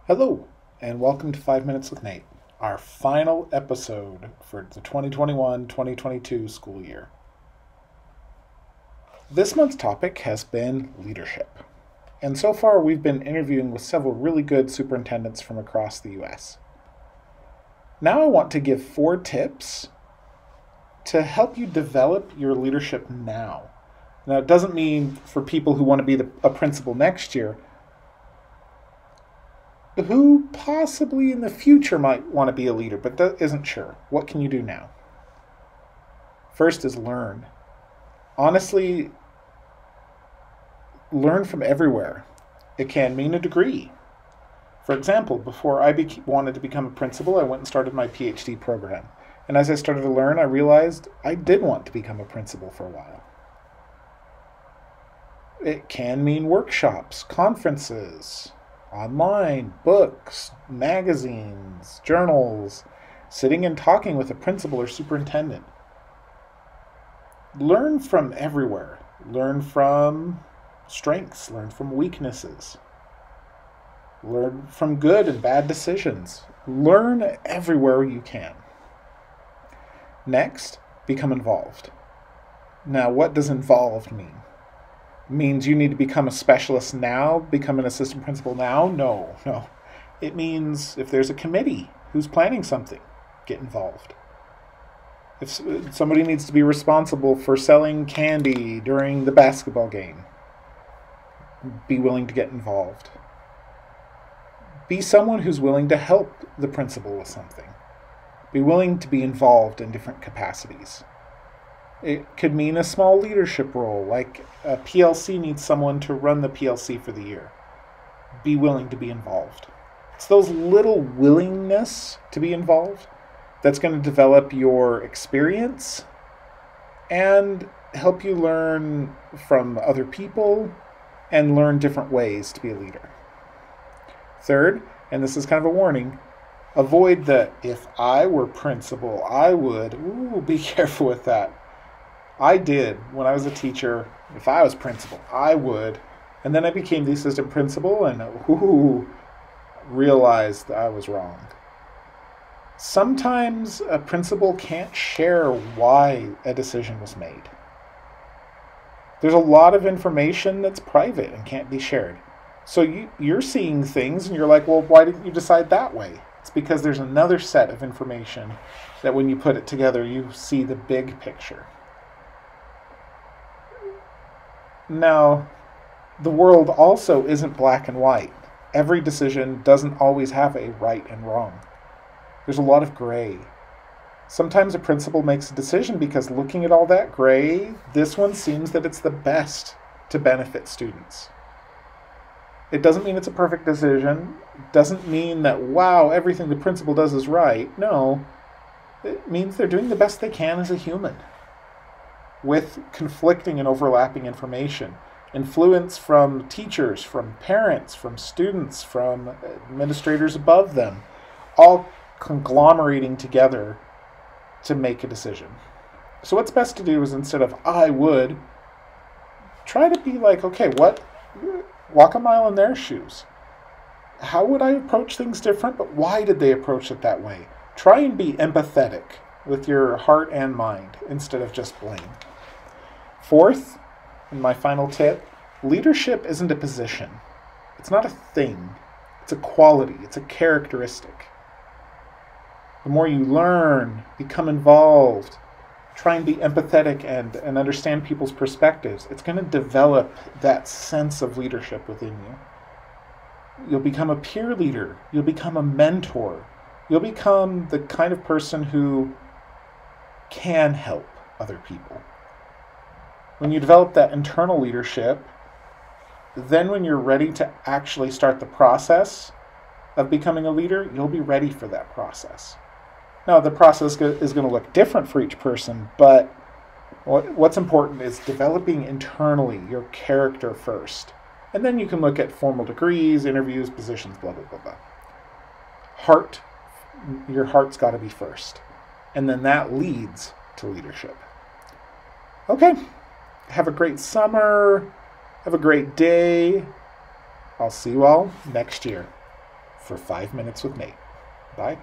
Hello, and welcome to 5 Minutes with Nate, our final episode for the 2021-2022 school year. This month's topic has been leadership, and so far we've been interviewing with several really good superintendents from across the U.S. Now I want to give 4 tips to help you develop your leadership now. Now, it doesn't mean for people who want to be a principal next year, who possibly in the future might want to be a leader, but isn't sure. What can you do now? First is learn. Honestly, learn from everywhere. It can mean a degree. For example, before I wanted to become a principal, I went and started my PhD program. And as I started to learn, I realized I did want to become a principal for a while. It can mean workshops, conferences, online, books, magazines, journals, sitting and talking with a principal or superintendent. Learn from everywhere. Learn from strengths, learn from weaknesses. Learn from good and bad decisions. Learn everywhere you can. Next, become involved. Now, what does involved mean? Means you need to become a specialist now, become an assistant principal now? No. It means if there's a committee who's planning something, get involved. If somebody needs to be responsible for selling candy during the basketball game, be willing to get involved. Be someone who's willing to help the principal with something. Be willing to be involved in different capacities. It could mean a small leadership role, like a PLC needs someone to run the PLC for the year. Be willing to be involved. It's those little willingness to be involved that's going to develop your experience and help you learn from other people and learn different ways to be a leader. Third, and this is kind of a warning, avoid the if I were principal, I would. Be careful with that. I did when I was a teacher. If I was principal, I would. And then I became the assistant principal and realized I was wrong. Sometimes a principal can't share why a decision was made. There's a lot of information that's private and can't be shared. So you're seeing things and you're like, well, why didn't you decide that way? It's because there's another set of information that when you put it together, you see the big picture. Now, the world also isn't black and white. Every decision doesn't always have a right and wrong. There's a lot of gray. Sometimes a principal makes a decision because looking at all that gray, this one seems that it's the best to benefit students. It doesn't mean it's a perfect decision. It doesn't mean that, wow, everything the principal does is right. No, it means they're doing the best they can as a human, with conflicting and overlapping information, influence from teachers, from parents, from students, from administrators above them, all conglomerating together to make a decision. So what's best to do is instead of I would, try to be like, okay, walk a mile in their shoes. How would I approach things different, but why did they approach it that way? Try and be empathetic with your heart and mind instead of just blame. Fourth, and my final tip, leadership isn't a position. It's not a thing. It's a quality. It's a characteristic. The more you learn, become involved, try and be empathetic and understand people's perspectives, it's going to develop that sense of leadership within you. You'll become a peer leader. You'll become a mentor. You'll become the kind of person who can help other people. When you develop that internal leadership, then when you're ready to actually start the process of becoming a leader, you'll be ready for that process. Now, the process is going to look different for each person, but what's important is developing internally your character first. And then you can look at formal degrees, interviews, positions, blah, blah, blah, blah. Your heart's got to be first. And then that leads to leadership. Okay. Have a great summer. Have a great day. I'll see you all next year. for 5 Minutes with Nate. Bye.